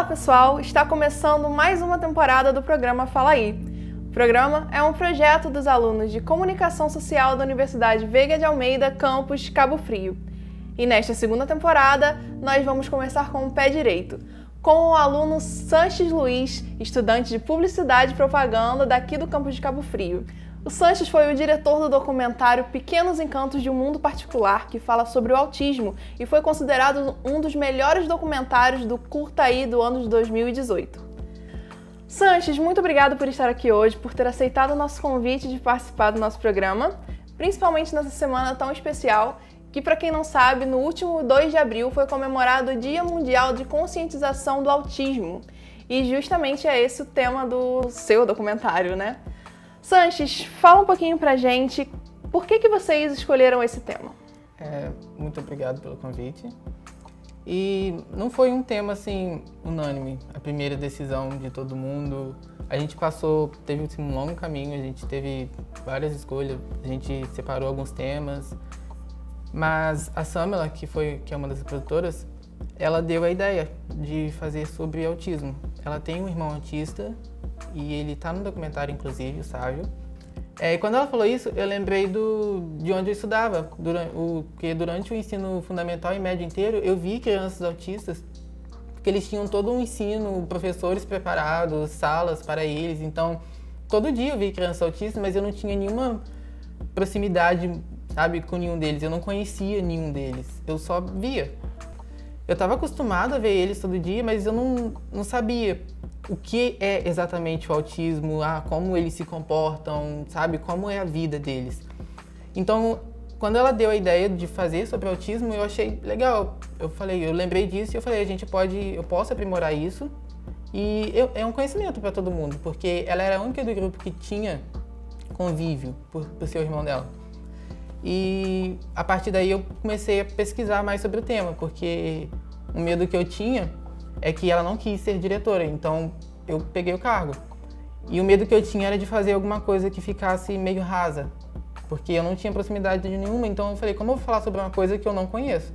pessoal! Está começando mais uma temporada do programa Fala Aí. O programa é um projeto dos alunos de Comunicação Social da Universidade Veiga de Almeida, campus Cabo Frio. E nesta segunda temporada, nós vamos começar com o pé direito, com o aluno Sanches Luiz, estudante de Publicidade e Propaganda daqui do campus de Cabo Frio. O Sanches foi o diretor do documentário Pequenos Encantos de um Mundo Particular, que fala sobre o autismo e foi considerado um dos melhores documentários do Curtaí do ano de 2018. Sanches, muito obrigado por estar aqui hoje, por ter aceitado o nosso convite de participar do nosso programa, principalmente nessa semana tão especial, que, para quem não sabe, no último 2 de abril foi comemorado o Dia Mundial de Conscientização do Autismo. E justamente é esse o tema do seu documentário, né? Sanches, fala um pouquinho pra gente, por que vocês escolheram esse tema? Muito obrigado pelo convite. E não foi um tema assim unânime, a primeira decisão de todo mundo. A gente teve um longo caminho, a gente teve várias escolhas, a gente separou alguns temas. Mas a Samela, que é uma das produtoras, ela deu a ideia de fazer sobre autismo. Ela tem um irmão autista e ele está no documentário, inclusive, o Sávio. E quando ela falou isso, eu lembrei de onde eu estudava. Porque durante o ensino fundamental e médio inteiro, eu vi crianças autistas, porque eles tinham todo um ensino, professores preparados, salas para eles. Então, todo dia eu vi crianças autistas, mas eu não tinha nenhuma proximidade, sabe, com nenhum deles. Eu não conhecia nenhum deles, eu só via. Eu estava acostumada a ver eles todo dia, mas eu não sabia o que é exatamente o autismo, como eles se comportam, sabe, como é a vida deles. Então, quando ela deu a ideia de fazer sobre autismo, eu achei legal. Eu lembrei disso e eu falei, eu posso aprimorar isso. E é um conhecimento para todo mundo, porque ela era a única do grupo que tinha convívio por ser o irmão dela. E a partir daí eu comecei a pesquisar mais sobre o tema, porque o medo que eu tinha é que ela não quis ser diretora, então eu peguei o cargo. E o medo que eu tinha era de fazer alguma coisa que ficasse meio rasa, porque eu não tinha proximidade de nenhuma, então eu falei, como eu vou falar sobre uma coisa que eu não conheço?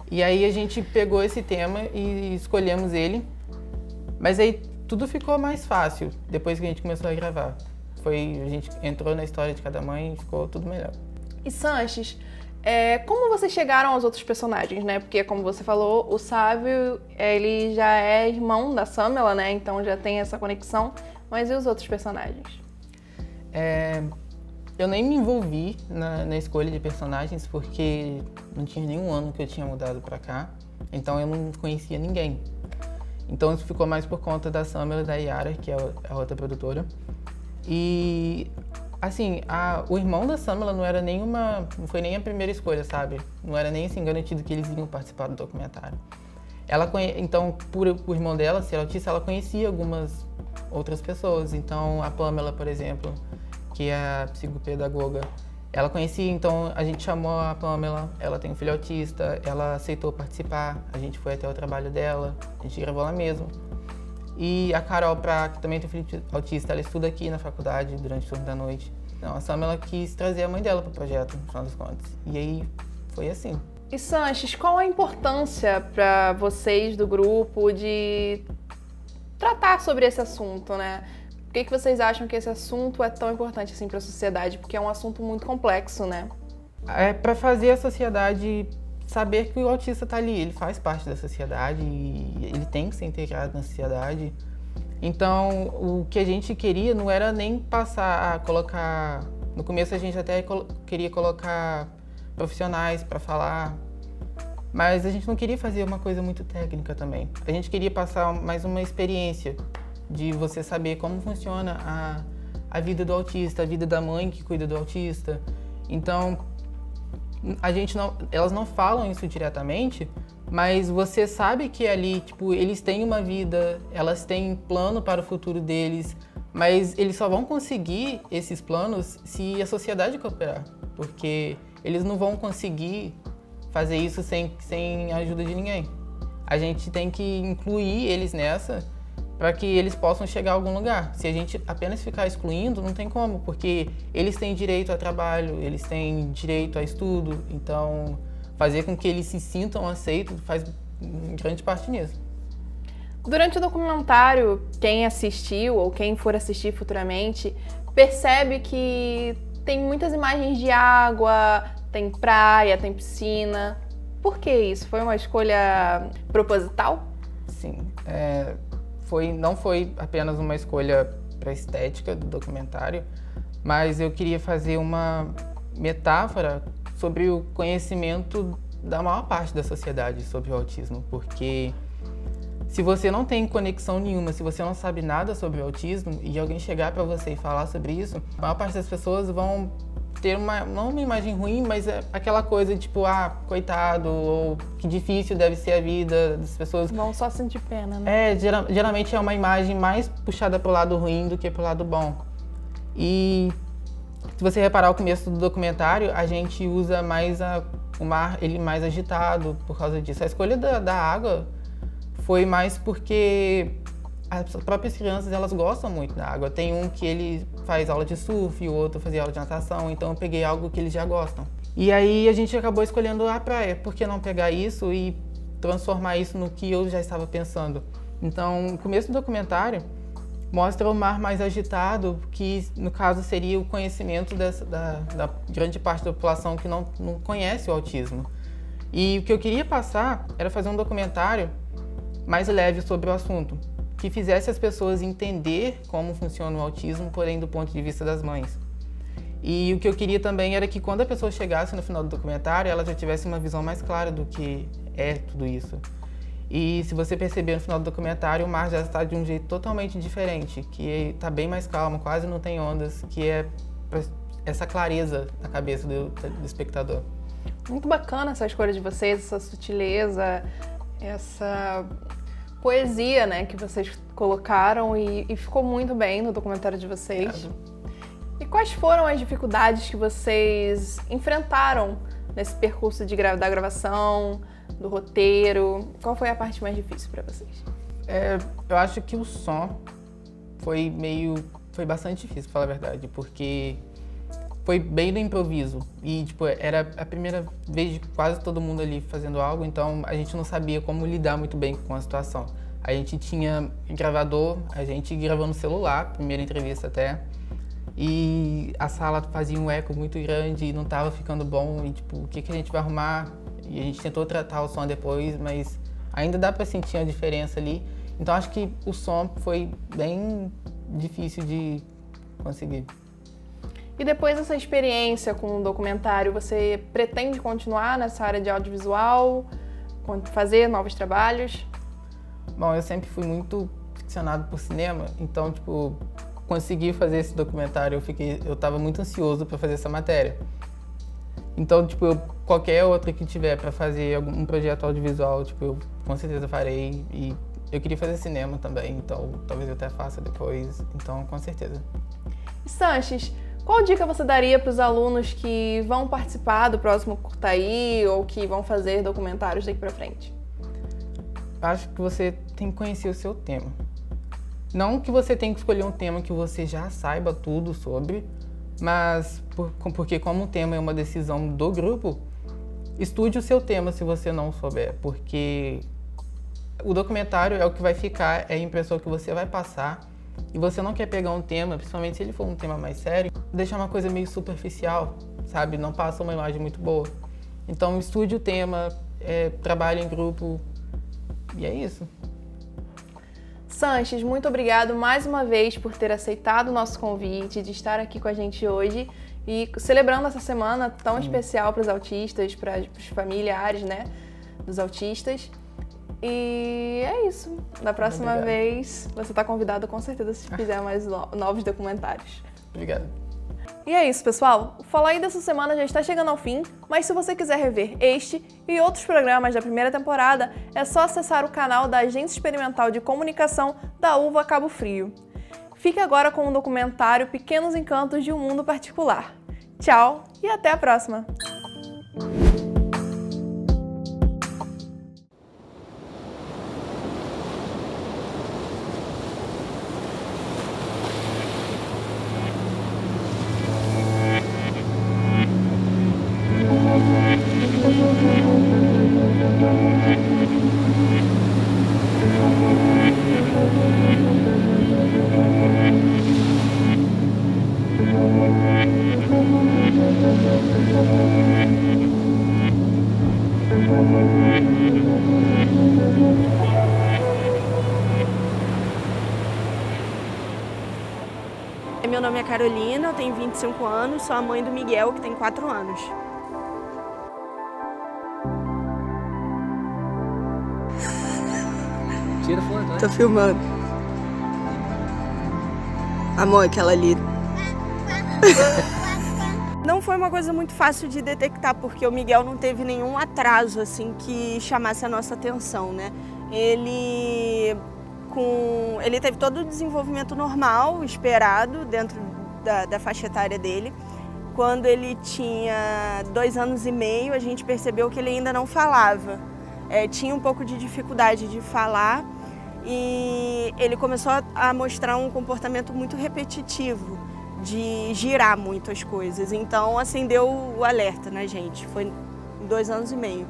E aí a gente pegou esse tema e escolhemos ele, mas aí tudo ficou mais fácil depois que a gente começou a gravar. A gente entrou na história de cada mãe e ficou tudo melhor. E Sanches, como vocês chegaram aos outros personagens, né? Porque, como você falou, o Sávio, ele já é irmão da Samela, né? Então já tem essa conexão. Mas e os outros personagens? Eu nem me envolvi na escolha de personagens, porque não tinha nenhum ano que eu tinha mudado pra cá. Então eu não conhecia ninguém. Então isso ficou mais por conta da Samela e da Yara, que é a outra produtora. E assim, o irmão da Samela não foi nem a primeira escolha, sabe? Não era nem assim garantido que eles iam participar do documentário. Então, por o irmão dela ser autista, ela conhecia algumas outras pessoas. Então, a Pamela, por exemplo, que é a psicopedagoga, ela conhecia, então a gente chamou a Pamela, ela tem um filho autista, ela aceitou participar, a gente foi até o trabalho dela, a gente gravou lá mesmo. E a Carol, que também tem filho autista, ela estuda aqui na faculdade durante o turno da noite. Então, a Samela quis trazer a mãe dela para o projeto, no final das contas. E aí, foi assim. E Sanches, qual a importância para vocês do grupo de tratar sobre esse assunto, né? Por que vocês acham que esse assunto é tão importante assim para a sociedade? Porque é um assunto muito complexo, né? É para fazer a sociedade saber que o autista está ali, ele faz parte da sociedade e ele tem que ser integrado na sociedade. Então, o que a gente queria não era nem passar a colocar... No começo a gente até queria colocar profissionais para falar, mas a gente não queria fazer uma coisa muito técnica também. A gente queria passar mais uma experiência de você saber como funciona a vida do autista, a vida da mãe que cuida do autista. Então, elas não falam isso diretamente, mas você sabe que ali, tipo, eles têm uma vida, elas têm plano para o futuro deles, mas eles só vão conseguir esses planos se a sociedade cooperar, porque eles não vão conseguir fazer isso sem a ajuda de ninguém. A gente tem que incluir eles nessa para que eles possam chegar a algum lugar. Se a gente apenas ficar excluindo, não tem como, porque eles têm direito a trabalho, eles têm direito a estudo, então fazer com que eles se sintam aceitos faz grande parte nisso. Durante o documentário, quem assistiu ou quem for assistir futuramente percebe que tem muitas imagens de água, tem praia, tem piscina. Por que isso? Foi uma escolha proposital? Sim, não foi apenas uma escolha para a estética do documentário, mas eu queria fazer uma metáfora sobre o conhecimento da maior parte da sociedade sobre o autismo, porque se você não tem conexão nenhuma, se você não sabe nada sobre o autismo e alguém chegar para você e falar sobre isso, a maior parte das pessoas vão ter não uma imagem ruim, mas é aquela coisa tipo, coitado, ou que difícil deve ser a vida das pessoas. Vão só sentir pena, né? Geralmente é uma imagem mais puxada pro lado ruim do que pro lado bom. E se você reparar o começo do documentário, a gente usa mais o mar, ele mais agitado por causa disso. A escolha da água foi mais porque as próprias crianças, elas gostam muito da água. Tem um que ele faz aula de surf, o outro fazia aula de natação, então eu peguei algo que eles já gostam. E aí a gente acabou escolhendo a praia. Por que não pegar isso e transformar isso no que eu já estava pensando? Então, no começo do documentário, mostra o mar mais agitado, que no caso seria o conhecimento da grande parte da população que não conhece o autismo. E o que eu queria passar era fazer um documentário mais leve sobre o assunto, que fizesse as pessoas entender como funciona o autismo, porém do ponto de vista das mães. E o que eu queria também era que quando a pessoa chegasse no final do documentário, ela já tivesse uma visão mais clara do que é tudo isso. E se você perceber no final do documentário, o mar já está de um jeito totalmente diferente, que está bem mais calmo, quase não tem ondas, que é essa clareza na cabeça do espectador. Muito bacana essa escolha de vocês, essa sutileza, essa poesia, né, que vocês colocaram e ficou muito bem no documentário de vocês. Obrigado. E quais foram as dificuldades que vocês enfrentaram nesse percurso da gravação, do roteiro? Qual foi a parte mais difícil para vocês? Eu acho que o som foi bastante difícil, pra falar a verdade, porque foi bem no improviso e tipo, era a primeira vez de quase todo mundo ali fazendo algo, então a gente não sabia como lidar muito bem com a situação. A gente tinha gravador, a gente gravou no celular, primeira entrevista até, e a sala fazia um eco muito grande e não estava ficando bom, e tipo, o que a gente vai arrumar? E a gente tentou tratar o som depois, mas ainda dá para sentir a diferença ali. Então acho que o som foi bem difícil de conseguir. E depois dessa experiência com o documentário, você pretende continuar nessa área de audiovisual, fazer novos trabalhos? Bom, eu sempre fui muito ficcionado por cinema, então, tipo, consegui fazer esse documentário, eu tava muito ansioso para fazer essa matéria. Então, tipo, qualquer outra que tiver para fazer um projeto audiovisual, tipo, eu com certeza farei. E eu queria fazer cinema também, então talvez eu até faça depois, então com certeza. E Sanches, qual dica você daria para os alunos que vão participar do próximo Curtaí ou que vão fazer documentários daqui para frente? Acho que você tem que conhecer o seu tema. Não que você tenha que escolher um tema que você já saiba tudo sobre, mas porque como o tema é uma decisão do grupo, estude o seu tema se você não souber, porque o documentário é o que vai ficar, é a impressão que você vai passar, e você não quer pegar um tema, principalmente se ele for um tema mais sério, deixar uma coisa meio superficial, sabe? Não passa uma imagem muito boa. Então estude o tema, trabalhe em grupo, e é isso. Sanches, muito obrigado mais uma vez por ter aceitado o nosso convite, de estar aqui com a gente hoje e celebrando essa semana tão especial para os autistas, para os familiares, né, dos autistas. E é isso. Da próxima vez, você está convidado com certeza se fizer mais novos documentários. Obrigado. E é isso, pessoal. O Fala Aí dessa semana já está chegando ao fim, mas se você quiser rever este e outros programas da primeira temporada, é só acessar o canal da Agência Experimental de Comunicação da UVA Cabo Frio. Fique agora com o documentário Pequenos Encantos de um Mundo Particular. Tchau e até a próxima! Meu nome é Carolina, eu tenho 25 anos, sou a mãe do Miguel, que tem 4 anos. Tira foto, né? Tô filmando. Amor, aquela ali. Não foi uma coisa muito fácil de detectar, porque o Miguel não teve nenhum atraso assim que chamasse a nossa atenção, né? Ele teve todo o desenvolvimento normal, esperado, dentro da faixa etária dele. Quando ele tinha 2 anos e meio, a gente percebeu que ele ainda não falava. Tinha um pouco de dificuldade de falar e ele começou a mostrar um comportamento muito repetitivo, de girar muito as coisas. Então acendeu o alerta na gente, foi em 2 anos e meio.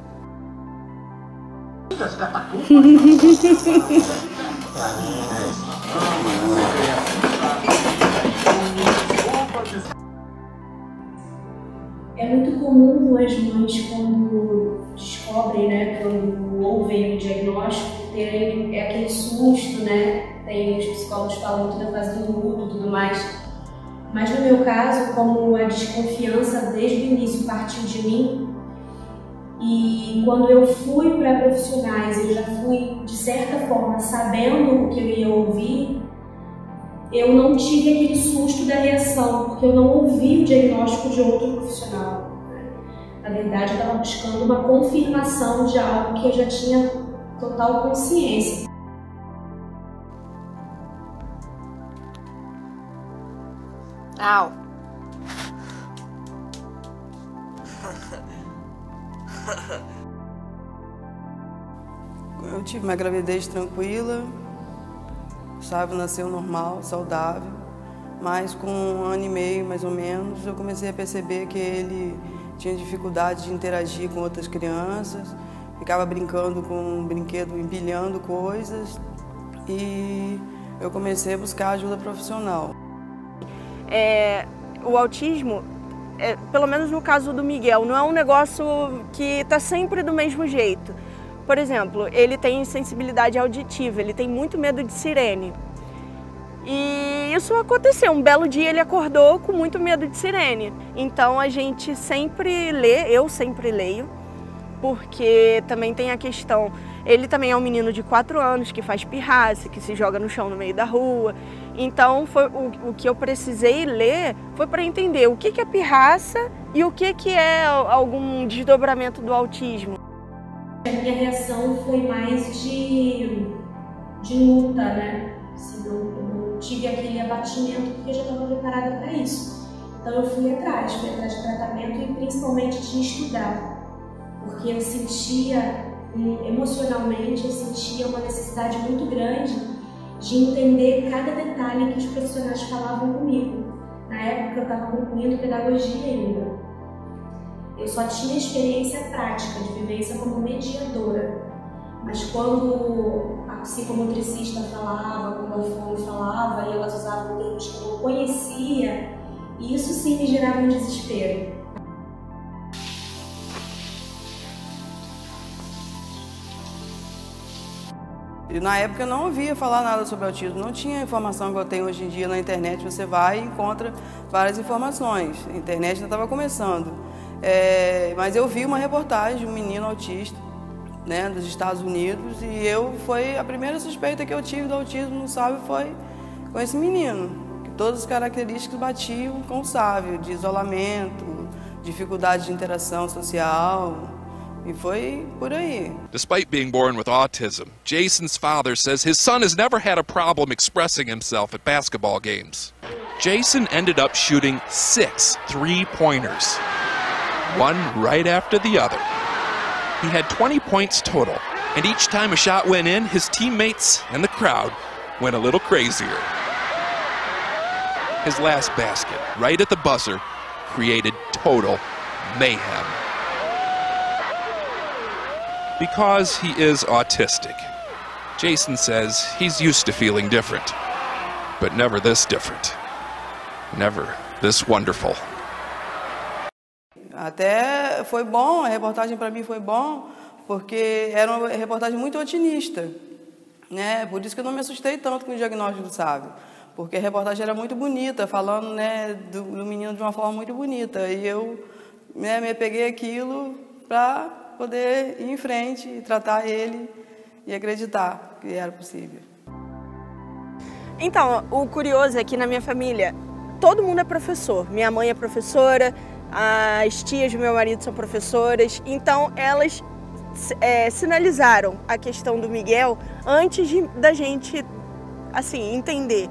É muito comum as mães, quando descobrem, né, quando ouvem o diagnóstico, terem aquele susto, né? Tem, os psicólogos falam muito da fase do luto e tudo mais. Mas no meu caso, como a desconfiança desde o início partiu de mim, e quando eu fui para profissionais, eu já fui, de certa forma, sabendo o que eu ia ouvir, eu não tive aquele susto da reação, porque eu não ouvi o diagnóstico de outro profissional. Na verdade, eu estava buscando uma confirmação de algo que eu já tinha total consciência. Au! Eu tive uma gravidez tranquila, sabe, nasceu normal, saudável, mas com 1 ano e meio, mais ou menos, eu comecei a perceber que ele tinha dificuldade de interagir com outras crianças, ficava brincando com um brinquedo, empilhando coisas, e eu comecei a buscar ajuda profissional. O autismo, pelo menos no caso do Miguel, não é um negócio que está sempre do mesmo jeito. Por exemplo, ele tem sensibilidade auditiva, ele tem muito medo de sirene. E isso aconteceu, um belo dia ele acordou com muito medo de sirene. Então a gente sempre lê, eu sempre leio, porque também tem a questão, ele também é um menino de 4 anos que faz pirraça, que se joga no chão no meio da rua. Então foi o que eu precisei ler foi para entender o que é pirraça e o que é algum desdobramento do autismo. A minha reação foi mais de luta, né? Assim, eu tive aquele abatimento porque eu já estava preparada para isso. Então eu fui atrás de tratamento e principalmente de estudar. Porque eu sentia, emocionalmente, eu sentia uma necessidade muito grande de entender cada detalhe que os profissionais falavam comigo. Na época eu estava concluindo pedagogia ainda. Eu só tinha experiência prática de vivência como mediadora. Mas quando a psicomotricista falava, quando a fono falava, e elas usavam termos que eu não conhecia, isso sim me gerava um desespero. E na época eu não ouvia falar nada sobre autismo, não tinha a informação que eu tenho hoje em dia na internet. Você vai e encontra várias informações. A internet ainda estava começando. Mas eu vi uma reportagem de um menino autista, né, dos Estados Unidos, e foi a primeira suspeita que eu tive do autismo no Sávio foi com esse menino, que todas as características batiam com o Sávio, de isolamento, dificuldade de interação social, e foi por aí. Despite being born with autism, Jason's father says his son has never had a problem expressing himself at basketball games. Jason ended up shooting 6 3-pointers. One right after the other. He had 20 points total, and each time a shot went in, his teammates and the crowd went a little crazier. His last basket, right at the buzzer, created total mayhem. Because he is autistic, Jason says he's used to feeling different, but never this different. Never this wonderful. Até foi bom, a reportagem para mim foi bom, porque era uma reportagem muito otimista, né? Por isso que eu não me assustei tanto com o diagnóstico do Sávio, porque a reportagem era muito bonita, falando, né, do menino de uma forma muito bonita, e eu, né, me peguei aquilo para poder ir em frente e tratar ele e acreditar que era possível. Então, o curioso é que na minha família, todo mundo é professor. Minha mãe é professora, as tias do meu marido são professoras, então elas sinalizaram a questão do Miguel antes da gente, assim, entender.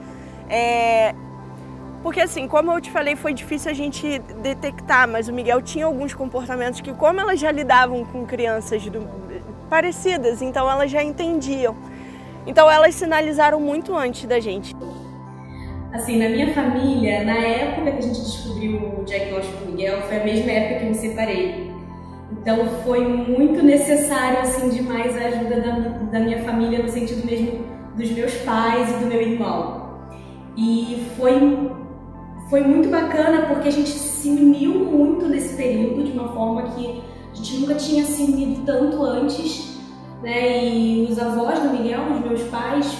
Porque, assim, como eu te falei, foi difícil a gente detectar, mas o Miguel tinha alguns comportamentos que, como elas já lidavam com crianças parecidas, então elas já entendiam. Então elas sinalizaram muito antes da gente. Assim, na minha família, na época que a gente descobriu o diagnóstico do Miguel, foi a mesma época que eu me separei. Então foi muito necessário, assim, demais a ajuda da minha família, no sentido mesmo dos meus pais e do meu irmão. E foi muito bacana porque a gente se uniu muito nesse período, de uma forma que a gente nunca tinha se unido tanto antes, né? E os avós do Miguel, os meus pais,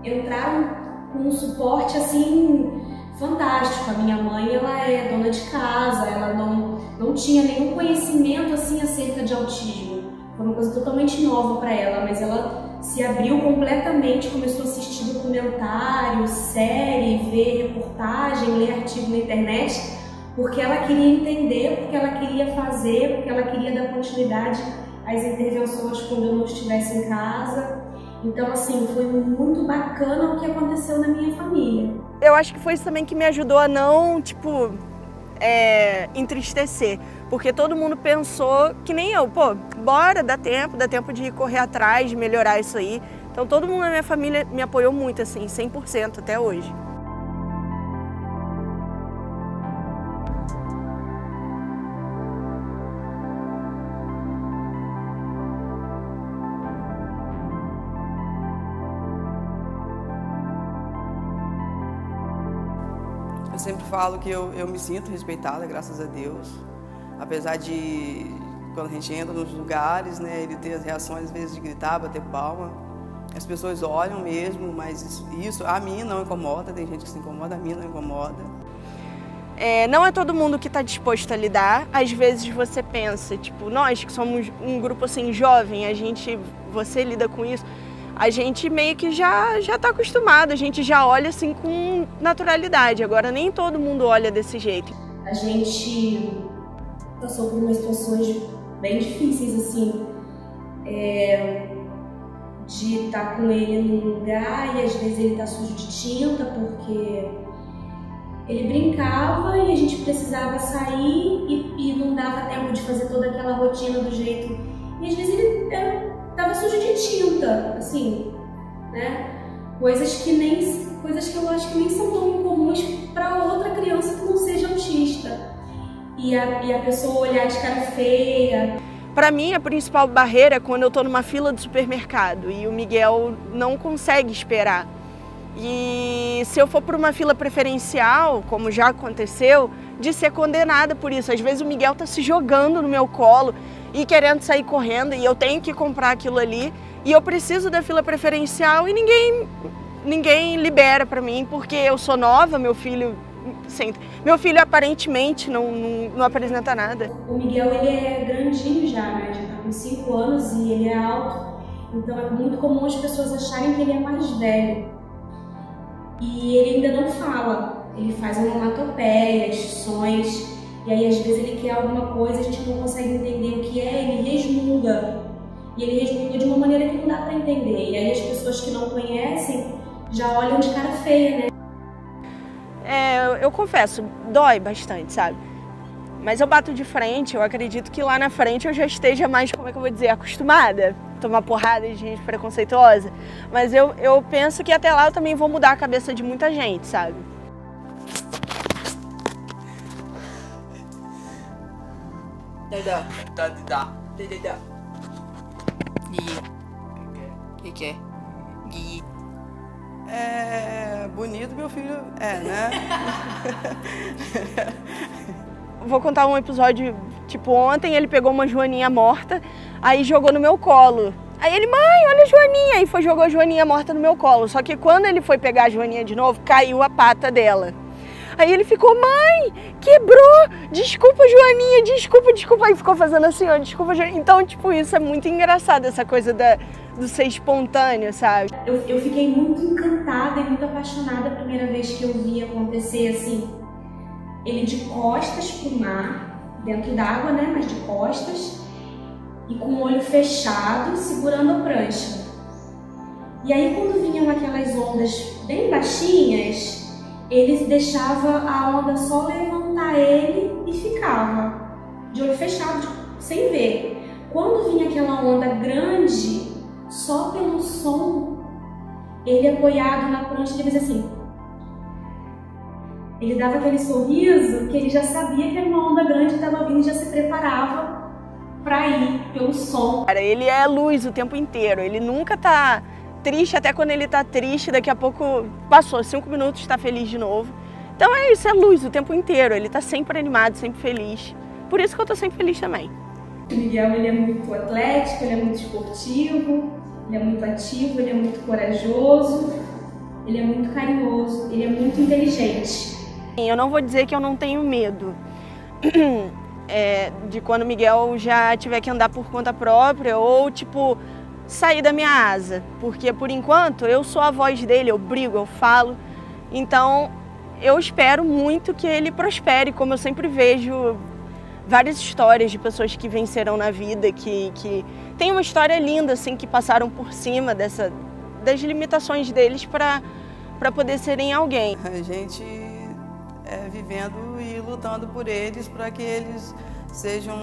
entraram com um suporte assim fantástico. A minha mãe, ela é dona de casa, ela não tinha nenhum conhecimento assim acerca de autismo. Foi uma coisa totalmente nova para ela, mas ela se abriu completamente, começou a assistir documentário, série, ver reportagem, ler artigo na internet, porque ela queria entender, porque ela queria fazer, porque ela queria dar continuidade às intervenções quando eu não estivesse em casa. Então, assim, foi muito bacana o que aconteceu na minha família. Eu acho que foi isso também que me ajudou a não, entristecer. Porque todo mundo pensou, que nem eu, pô, bora, dá tempo de correr atrás, de melhorar isso aí. Então todo mundo na minha família me apoiou muito, assim, 100% até hoje. Eu sempre falo que eu me sinto respeitada, graças a Deus. Apesar de, quando a gente entra nos lugares, né, ele ter as reações, às vezes, de gritar, bater palma. As pessoas olham mesmo, mas isso a mim não incomoda. Tem gente que se incomoda, a mim não incomoda. Não é todo mundo que está disposto a lidar. Às vezes você pensa, nós que somos um grupo assim jovem, você lida com isso, a gente meio que já está acostumado, a gente já olha assim com naturalidade. Agora nem todo mundo olha desse jeito. A gente passou por umas situações bem difíceis, assim, de estar com ele num lugar e às vezes ele tá sujo de tinta porque ele brincava e a gente precisava sair e não dava tempo de fazer toda aquela rotina do jeito. E às vezes ele tava sujo de tinta, assim, né? Coisas que eu acho que nem são tão comuns para outra criança que não seja autista. E a pessoa olhar de cara feia. Para mim, a principal barreira é quando eu estou numa fila do supermercado e o Miguel não consegue esperar. E se eu for para uma fila preferencial, como já aconteceu, de ser condenada por isso. Às vezes o Miguel está se jogando no meu colo e querendo sair correndo e eu tenho que comprar aquilo ali e eu preciso da fila preferencial e ninguém libera para mim porque eu sou nova, meu filho aparentemente não apresenta nada. O Miguel, ele é grandinho já, né? Já tá com 5 anos e ele é alto. Então é muito comum as pessoas acharem que ele é mais velho. E ele ainda não fala. Ele faz onomatopeias, sons. E aí às vezes ele quer alguma coisa, a gente não consegue entender o que é, ele resmunga. E ele resmunga de uma maneira que não dá para entender. E aí as pessoas que não conhecem já olham de cara feia, né? Eu confesso, dói bastante, sabe? Mas eu bato de frente, eu acredito que lá na frente eu já esteja mais, como é que eu vou dizer, acostumada a tomar porrada de gente preconceituosa. Mas eu penso que até lá eu também vou mudar a cabeça de muita gente, sabe? Bonito meu filho né? Vou contar um episódio, tipo, ontem ele pegou uma joaninha morta, aí jogou no meu colo. Aí ele, mãe, olha a joaninha, aí jogou a joaninha morta no meu colo. Só que quando ele foi pegar a joaninha de novo, caiu a pata dela. Aí ele ficou, mãe, quebrou, desculpa, Joaninha, desculpa. Aí ficou fazendo assim, ó, desculpa, Joaninha. Então, tipo, isso é muito engraçado, essa coisa do ser espontâneo, sabe? Eu fiquei muito encantada e muito apaixonada a primeira vez que eu vi acontecer, assim, ele de costas pro mar, dentro d'água, né, mas de costas, e com o olho fechado, segurando a prancha. E aí, quando vinham aquelas ondas bem baixinhas, ele deixava a onda só levantar ele e ficava de olho fechado, sem ver. Quando vinha aquela onda grande, só pelo som, ele apoiado na prancha, ele fazia assim. Ele dava aquele sorriso que ele já sabia que era uma onda grande que estava vindo e já se preparava para ir pelo som. Ele é luz o tempo inteiro, ele nunca tá triste, até quando ele tá triste, daqui a pouco passou 5 minutos, tá feliz de novo. Então é isso, é luz o tempo inteiro, ele tá sempre animado, sempre feliz. Por isso que eu tô sempre feliz também. O Miguel, ele é muito atlético, ele é muito esportivo, ele é muito ativo, ele é muito corajoso, ele é muito carinhoso, ele é muito inteligente. Eu não vou dizer que eu não tenho medo de quando o Miguel já tiver que andar por conta própria ou, tipo, sair da minha asa, porque por enquanto eu sou a voz dele, eu brigo, eu falo, então eu espero muito que ele prospere, como eu sempre vejo várias histórias de pessoas que venceram na vida, que tem uma história linda, assim, que passaram por cima das limitações deles para poder serem alguém. A gente vivendo e lutando por eles para que eles sejam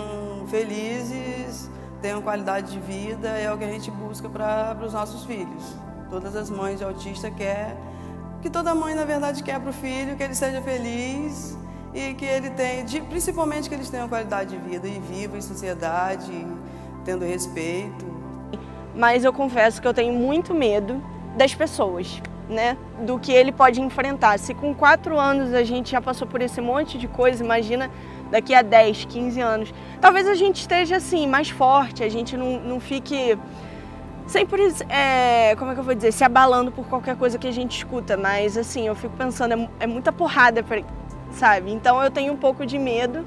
felizes, tenham qualidade de vida, é o que a gente busca para os nossos filhos. Todas as mães de autista querem, que toda mãe na verdade quer para o filho, que ele seja feliz e que ele tenha, principalmente que eles tenham qualidade de vida e vivam em sociedade, tendo respeito. Mas eu confesso que eu tenho muito medo das pessoas, né? Do que ele pode enfrentar. Se com 4 anos a gente já passou por esse monte de coisa, imagina daqui a 10, 15 anos. Talvez a gente esteja assim, mais forte, a gente não fique sempre, como é que eu vou dizer, se abalando por qualquer coisa que a gente escuta, mas assim, eu fico pensando, é muita porrada, sabe? Então eu tenho um pouco de medo,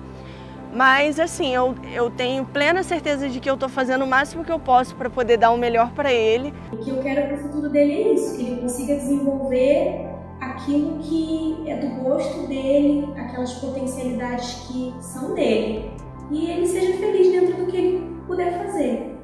mas assim, eu tenho plena certeza de que eu estou fazendo o máximo que eu posso para poder dar o melhor para ele. O que eu quero para o futuro dele é isso, que ele consiga desenvolver aquilo que é do gosto dele, aquelas potencialidades que são dele, e ele seja feliz dentro do que ele puder fazer.